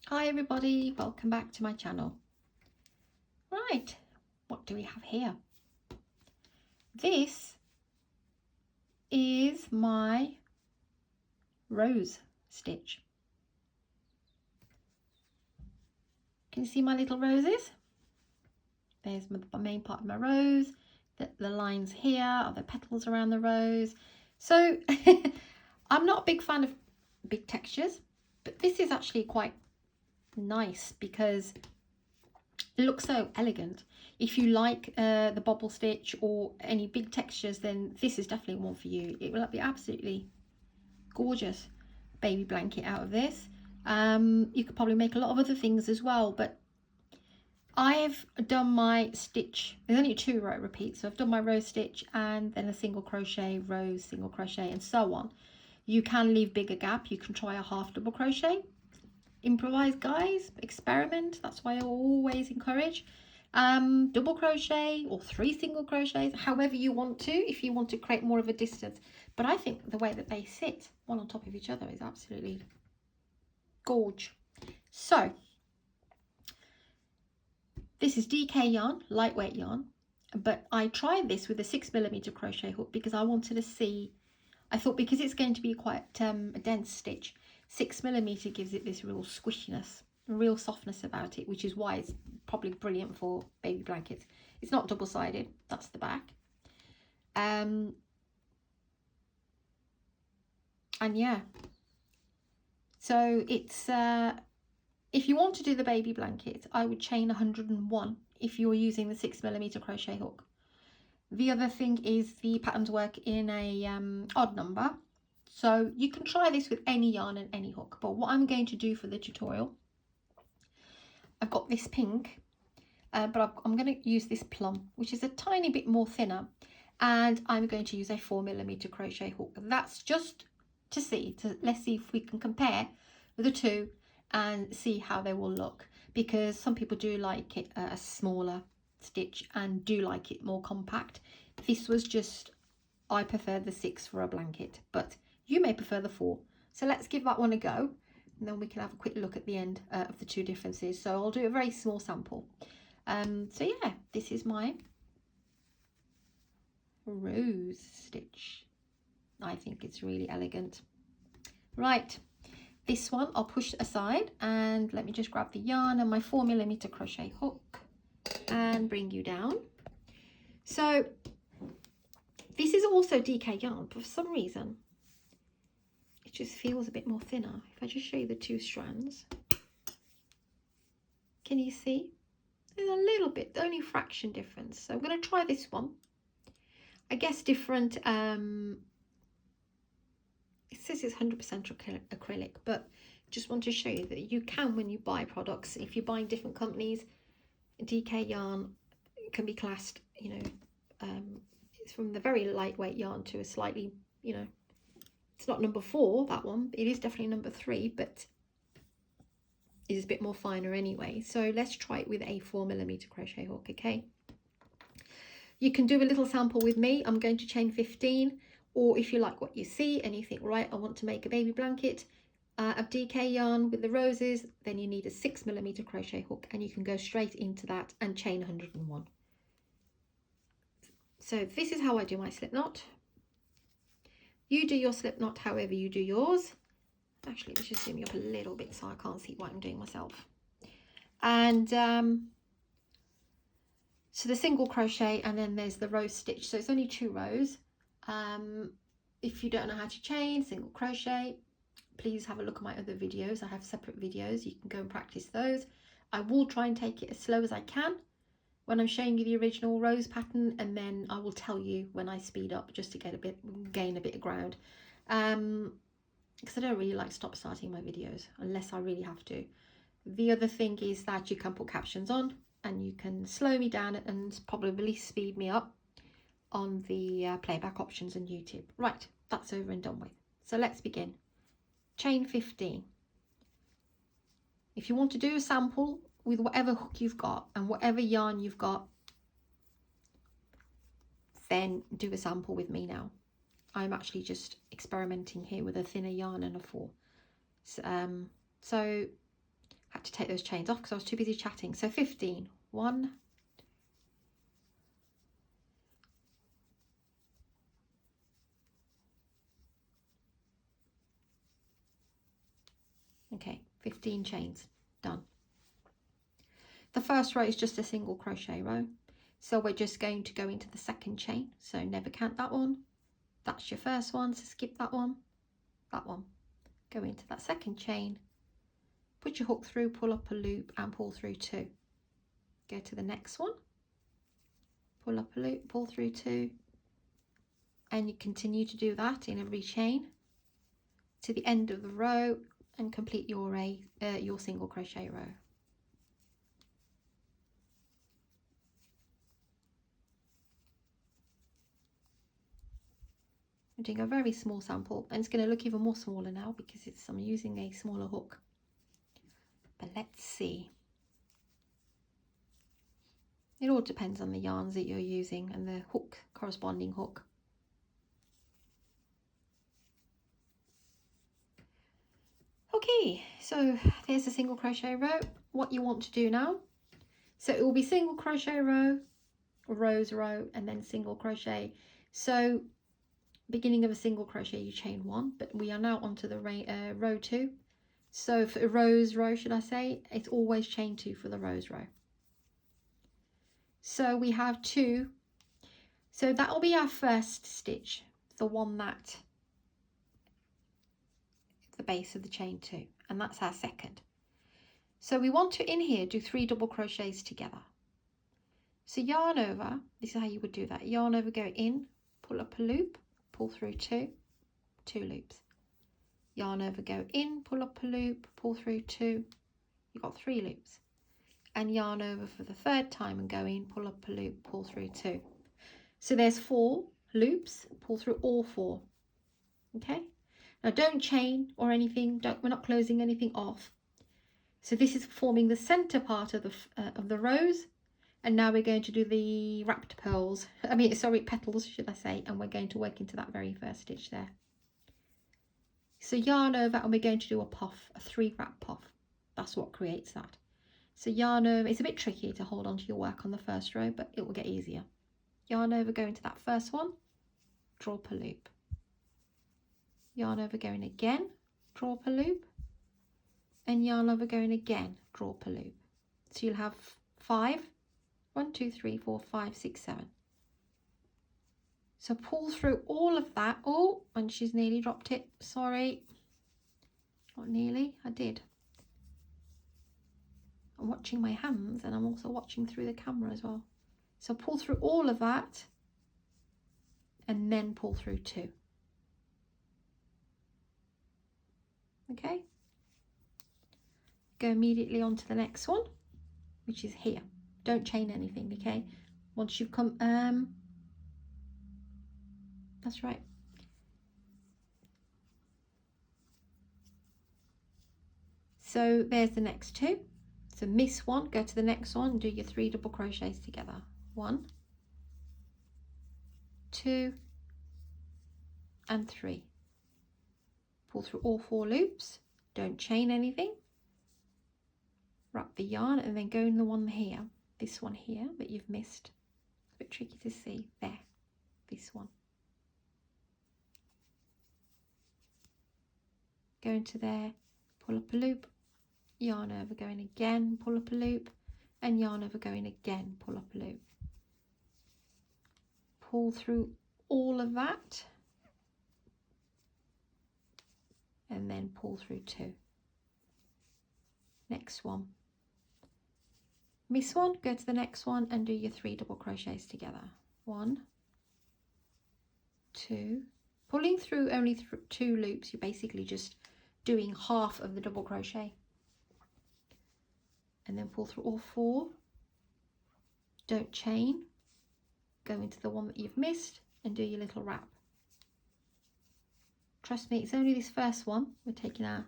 Hi everybody, welcome back to my channel. Right, what do we have here? This is my rose stitch. Can you see my little roses? There's the main part of my rose. The lines here are the petals around the rose. So I'm not a big fan of big textures, but this is actually quite nice because it looks so elegant. If you like the bobble stitch or any big textures, then this is definitely one for you. It will be absolutely gorgeous baby blanket out of this. You could probably make a lot of other things as well, but I've done my stitch. There's only 2 row repeats, so I've done my rose stitch and then a single crochet, rose, single crochet, and so on. You can leave bigger gap. You can try a half double crochet. Improvise, guys, experiment. That's why I always encourage double crochet or 3 single crochets, however you want to, if you want to create more of a distance. But I think the way that they sit one on top of each other is absolutely gorge. So this is DK yarn, lightweight yarn, but I tried this with a 6mm crochet hook because I wanted to see, I thought because it's going to be quite a dense stitch, 6mm gives it this real squishiness, real softness about it, which is why it's probably brilliant for baby blankets. It's not double-sided, that's the back. And yeah, so it's if you want to do the baby blanket, I would chain 101 if you're using the 6mm crochet hook. The other thing is the patterns work in a odd number, so you can try this with any yarn and any hook. But what I'm going to do for the tutorial, I've got this pink, but I'm going to use this plum, which is a tiny bit more thinner, and I'm going to use a 4mm crochet hook. That's just to see, let's see if we can compare the two and see how they will look, because some people do like it a smaller stitch and do like it more compact. This was just, I prefer the 6 for a blanket, but you may prefer the 4. So let's give that one a go, and then we can have a quick look at the end of the 2 differences. So I'll do a very small sample. So yeah, this is my rose stitch. I think it's really elegant. Right, this one I'll push aside, and let me just grab the yarn and my 4mm crochet hook and bring you down. So this is also DK yarn, but for some reason it just feels a bit more thinner. If I just show you the 2 strands, can you see? There's a little bit, only fraction difference. So I'm going to try this one. I guess different. It says it's 100% acrylic, but just want to show you that you can, when you buy products, if you're buying different companies, DK yarn can be classed, you know, it's from the very lightweight yarn to a slightly, you know, it's not number 4, that one. It is definitely number 3, but it is a bit more finer anyway. So let's try it with a 4mm crochet hook, okay? You can do a little sample with me. I'm going to chain 15, or if you like what you see and you think, right, I want to make a baby blanket of DK yarn with the roses, then you need a 6mm crochet hook, and you can go straight into that and chain 101. So this is how I do my slip knot. You do your slip knot however you do yours. Actually, let's just zoom me up a little bit so I can't see what I'm doing myself. And so the single crochet, and then there's the rose stitch. So it's only 2 rows. If you don't know how to chain single crochet, please have a look at my other videos. I have separate videos. You can go and practice those. I will try and take it as slow as I can when I'm showing you the original rose pattern, and then I will tell you when I speed up, just to gain a bit of ground. Because I don't really like stop starting my videos unless I really have to. The other thing is that you can put captions on, and you can slow me down and probably speed me up on the playback options on YouTube. Right, that's over and done with. So let's begin. Chain 15. If you want to do a sample with whatever hook you've got and whatever yarn you've got, then do a sample with me now. I'm actually just experimenting here with a thinner yarn and a 4. So had to take those chains off because I was too busy chatting. So 15, 1, okay, 15 chains, done. The first row is just a single crochet row. So we're just going to go into the second chain. So never count that one. That's your first one, so skip that one, go into that second chain, put your hook through, pull up a loop and pull through 2. Go to the next one, pull up a loop, pull through 2, and you continue to do that in every chain to the end of the row and complete your single crochet row. I'm doing a very small sample, and it's going to look even more smaller now because I'm using a smaller hook. But let's see. It all depends on the yarns that you're using and the hook, corresponding hook. Okay, so there's a single crochet row. What you want to do now, so it will be single crochet row, rose row, and then single crochet. So beginning of a single crochet you chain 1, but we are now onto the row 2. So for a rose row, should I say, it's always chain 2 for the rose row. So we have 2, so that will be our first stitch, the one that the base of the chain 2, and that's our second. So we want to in here do 3 double crochets together. So yarn over, this is how you would do that, yarn over, go in, pull up a loop, pull through 2 loops, yarn over, go in, pull up a loop, pull through 2, you've got 3 loops, and yarn over for the third time and go in, pull up a loop, pull through 2. So there's 4 loops, pull through all 4. Okay, now don't chain or anything, we're not closing anything off. So this is forming the center part of the rose, and now we're going to do the wrapped petals, should I say, and we're going to work into that very first stitch there. So yarn over, and we're going to do a puff, a 3 wrap puff. That's what creates that. So yarn over, it's a bit tricky to hold on to your work on the first row, but it will get easier. Yarn over, go into that first one, draw up a loop. Yarn over, going again, draw up a loop, and yarn over, going again, draw up a loop. So you'll have 5, 1, 2, 3, 4, 5, 6, 7. So pull through all of that. Oh, and she's nearly dropped it. Sorry. Not nearly, I did. I'm watching my hands and I'm also watching through the camera as well. So pull through all of that and then pull through 2. Okay. Go immediately on to the next one, which is here. Don't chain anything, okay? Once you've come, that's right. So there's the next 2. So miss 1, go to the next one and do your 3 double crochets together. 1, 2, and 3. Pull through all 4 loops. Don't chain anything. Wrap the yarn and then go in the one here. This one here that you've missed. It's a bit tricky to see. There. This one. Go into there. Pull up a loop. Yarn over, go in again, pull up a loop, and yarn over, go in again, pull up a loop. Pull through all of that, and then pull through 2. Next one. Miss 1, go to the next one and do your 3 double crochets together. 1, 2, pulling through only 2 loops, you're basically just doing half of the double crochet. And then pull through all 4, don't chain, go into the one that you've missed and do your little wrap. Trust me, it's only this first one we're taking out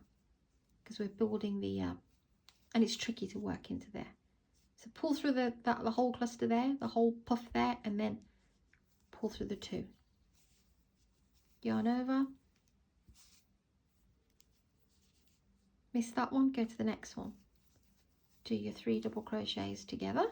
because we're building the, and it's tricky to work into there. So pull through the whole cluster there, the whole puff there, and then pull through the 2. Yarn over, miss that one, go to the next one. do your 3 double crochets together,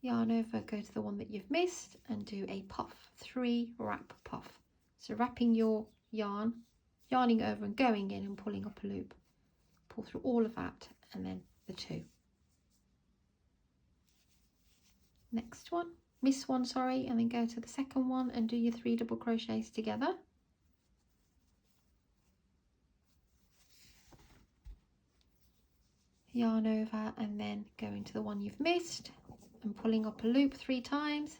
yarn over, go to the one that you've missed and do a puff, 3 wrap puff. So wrapping your yarn, yarning over and going in and pulling up a loop, pull through all of that and then the 2. Next one, miss one, sorry, and then go to the second one and do your 3 double crochets together. Yarn over and then go into the one you've missed and pulling up a loop 3 times.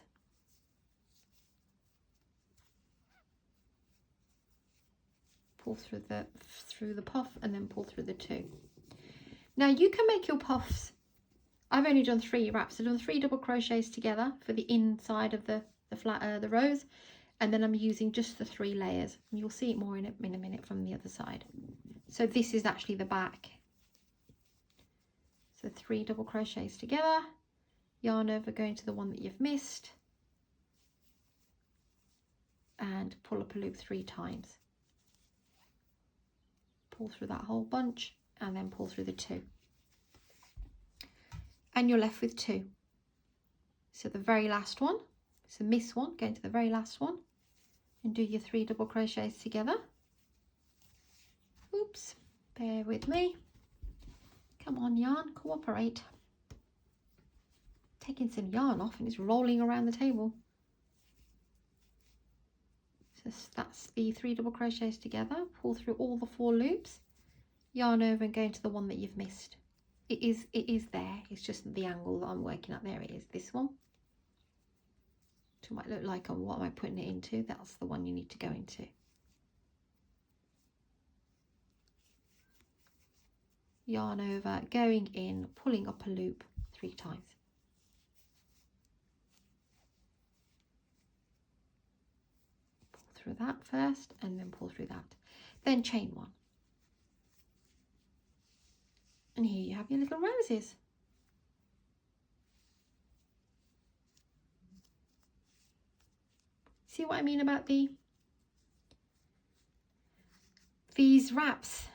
Pull through the puff and then pull through the 2. Now you can make your puffs. I've only done 3 wraps. I've done 3 double crochets together for the inside of the rows, and then I'm using just the 3 layers. And you'll see it more in a minute from the other side. So this is actually the back. So 3 double crochets together, yarn over, going to the one that you've missed, and pull up a loop 3 times. Pull through that whole bunch and then pull through the 2. And you're left with 2. So the very last one, so miss one, go into the very last one and do your 3 double crochets together. Oops, bear with me. Come on, yarn, cooperate. Taking some yarn off and it's rolling around the table. So that's the 3 double crochets together, pull through all the 4 loops, yarn over and go into the one that you've missed. It is there, it's just the angle that I'm working at. There it is, this one. So it might look like, what am I putting it into? That's the one you need to go into. Yarn over, going in, pulling up a loop 3 times. Pull through that first and then pull through that. Then chain 1. And here you have your little roses. See what I mean about these wraps?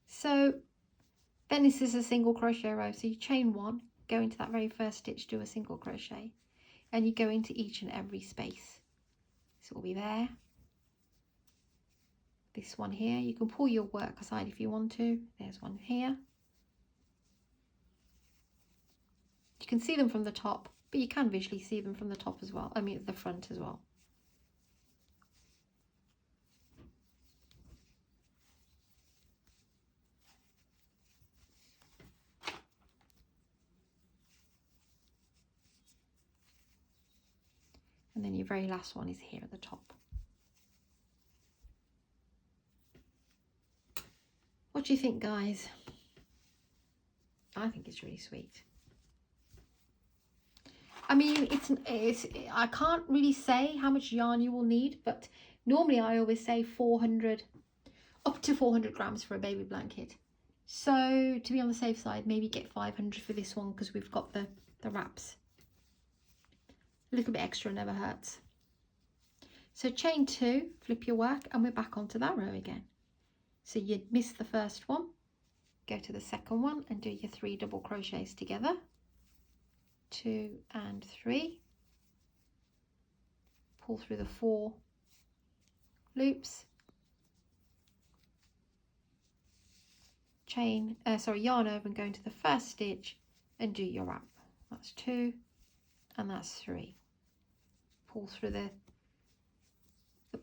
So then this is a single crochet row. So you chain 1, go into that very first stitch, do a single crochet, and you go into each and every space. So it will be there. This one here, you can pull your work aside if you want to. There's one here. You can see them from the top, but you can visually see them from the top as well. I mean, at the front as well. And then your very last one is here at the top. What do you think, guys? I think it's really sweet. I mean, I can't really say how much yarn you will need, but normally I always say 400, up to 400 grams for a baby blanket. So to be on the safe side, maybe get 500 for this one because we've got the wraps. A little bit extra never hurts. So chain 2, flip your work, and we're back onto that row again. So you miss the first one, go to the second one and do your 3 double crochets together. 2 and 3. Pull through the 4 loops. Yarn over and go into the first stitch and do your wrap. That's 2 and that's 3. Pull through the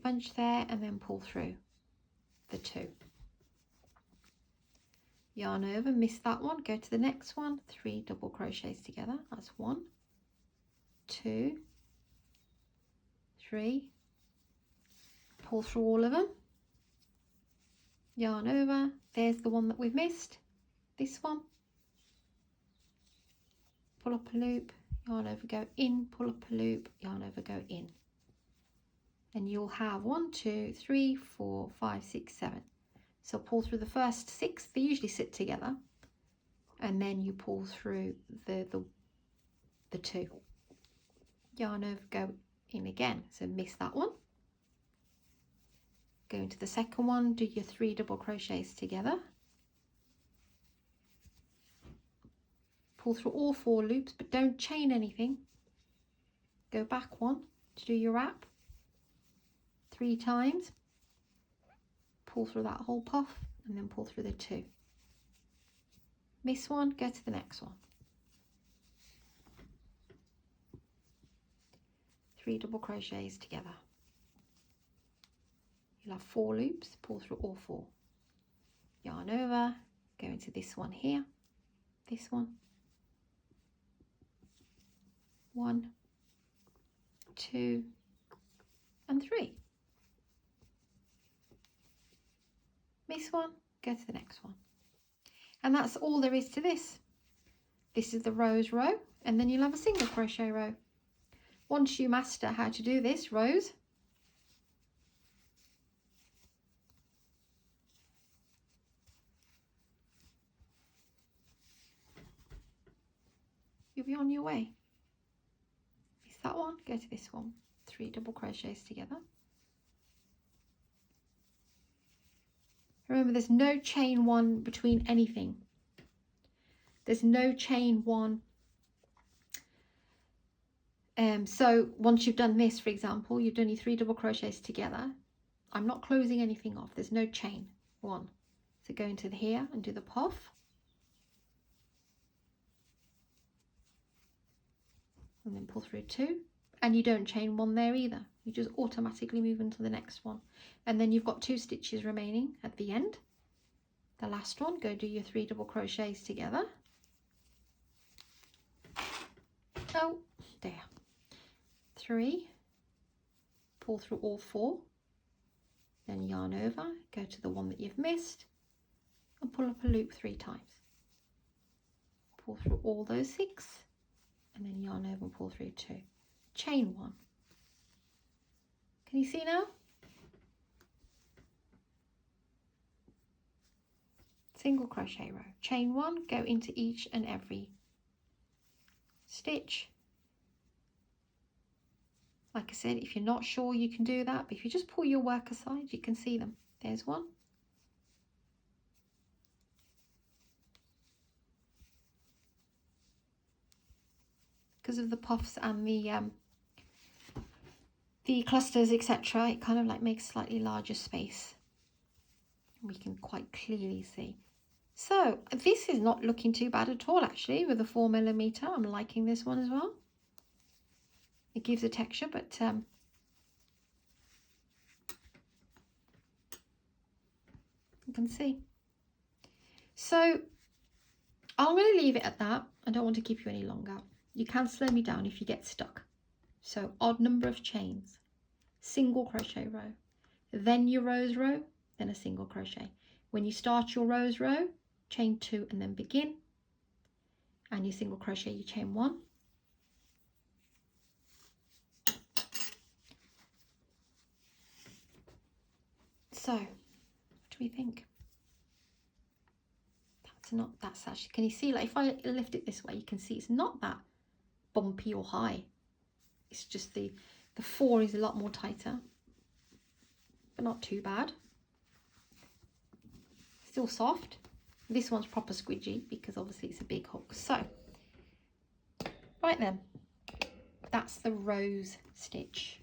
bunch there and then pull through the 2. Yarn over, miss that one, go to the next one, 3 double crochets together. That's 1, 2, 3. Pull through all of them. Yarn over, there's the one that we've missed, this one. Pull up a loop, yarn over, go in, pull up a loop, yarn over, go in. And you'll have 1, 2, 3, 4, 5, 6, 7. So pull through the first 6, they usually sit together. and then you pull through the 2. Yarn over, go in again, so miss that one. Go into the second one, do your 3 double crochets together. Pull through all 4 loops, but don't chain anything. Go back 1 to do your wrap 3 times. Pull through that whole puff and then pull through the 2. Miss one, go to the next one. 3 double crochets together. You'll have 4 loops, pull through all 4. Yarn over, go into this one here, this one. 1, 2, and 3. Miss one, go to the next one. And that's all there is to this. This is the rose row, and then you'll have a single crochet row. Once you master how to do this rose, you'll be on your way. Miss that one, go to this one. 3 double crochets together. Remember, there's no chain 1 between anything. There's no chain 1. So once you've done this, for example, you've done your 3 double crochets together. I'm not closing anything off. There's no chain 1. So go into here and do the puff. And then pull through 2. And you don't chain 1 there either. You just automatically move into the next one. And then you've got 2 stitches remaining at the end. The last one, go do your 3 double crochets together. Oh, there. 3, pull through all 4, then yarn over, go to the one that you've missed, and pull up a loop 3 times. Pull through all those 6, and then yarn over and pull through 2. Chain 1. Can you see now? Single crochet row. Chain 1, go into each and every stitch. Like I said, if you're not sure, you can do that, but if you just pull your work aside, you can see them. There's one. Because of the puffs and the clusters, etc., it kind of like makes slightly larger space. We can quite clearly see. So this is not looking too bad at all, actually, with a 4mm. I'm liking this one as well. It gives a texture, but you can see. So I'm going to leave it at that. I don't want to keep you any longer. You can slow me down if you get stuck. So odd number of chains, single crochet row, then your rose row, then a single crochet. When you start your rose row, chain 2 and then begin, and your single crochet, you chain 1. So, what do we think? That's actually, can you see, like if I lift it this way, you can see it's not that bumpy or high. It's just the 4 is a lot more tighter, but not too bad. Still soft. This one's proper squidgy because obviously it's a big hook. So, right then, that's the rose stitch.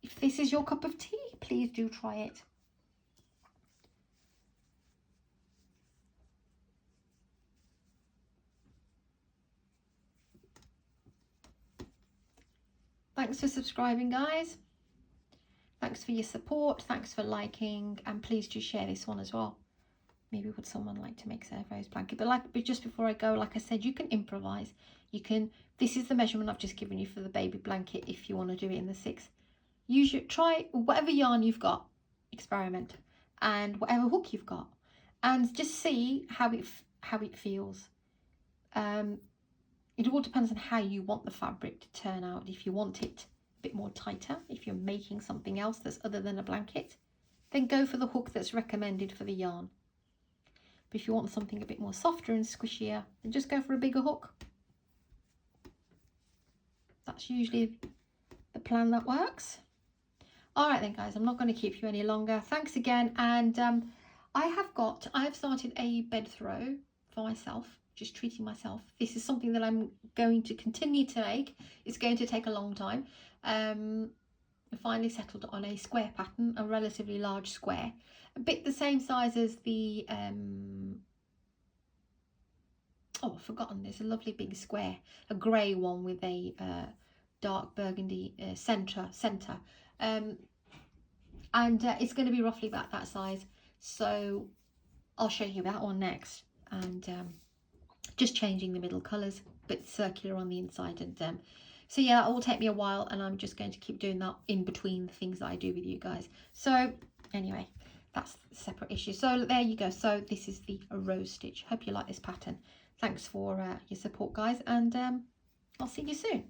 If this is your cup of tea, please do try it. Thanks for subscribing, guys. Thanks for your support. Thanks for liking, and please do share this one as well. Maybe would someone like to make a rose blanket? But just before I go, like I said, you can improvise. You can. This is the measurement I've just given you for the baby blanket. If you want to do it in the 6, try whatever yarn you've got, experiment, and whatever hook you've got, and just see how it feels. It all depends on how you want the fabric to turn out. If you want it a bit more tighter, if you're making something else that's other than a blanket, then go for the hook that's recommended for the yarn. But if you want something a bit more softer and squishier, then just go for a bigger hook. That's usually the plan that works. All right then, guys, I'm not going to keep you any longer. Thanks again. And I have started a bed throw for myself, just treating myself. This is something that I'm going to continue to make. It's going to take a long time. I finally settled on a square pattern, a relatively large square, a bit the same size as the oh, I've forgotten, there's a lovely big square, a grey one with a dark burgundy centre, and it's going to be roughly about that size. So I'll show you that one next, and just changing the middle colours, but circular on the inside. And so yeah, it will take me a while, and I'm just going to keep doing that in between the things that I do with you guys. So anyway, that's a separate issue. So there you go. So this is the rose stitch. Hope you like this pattern. Thanks for your support, guys, and I'll see you soon.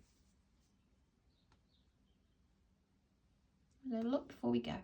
A little look before we go.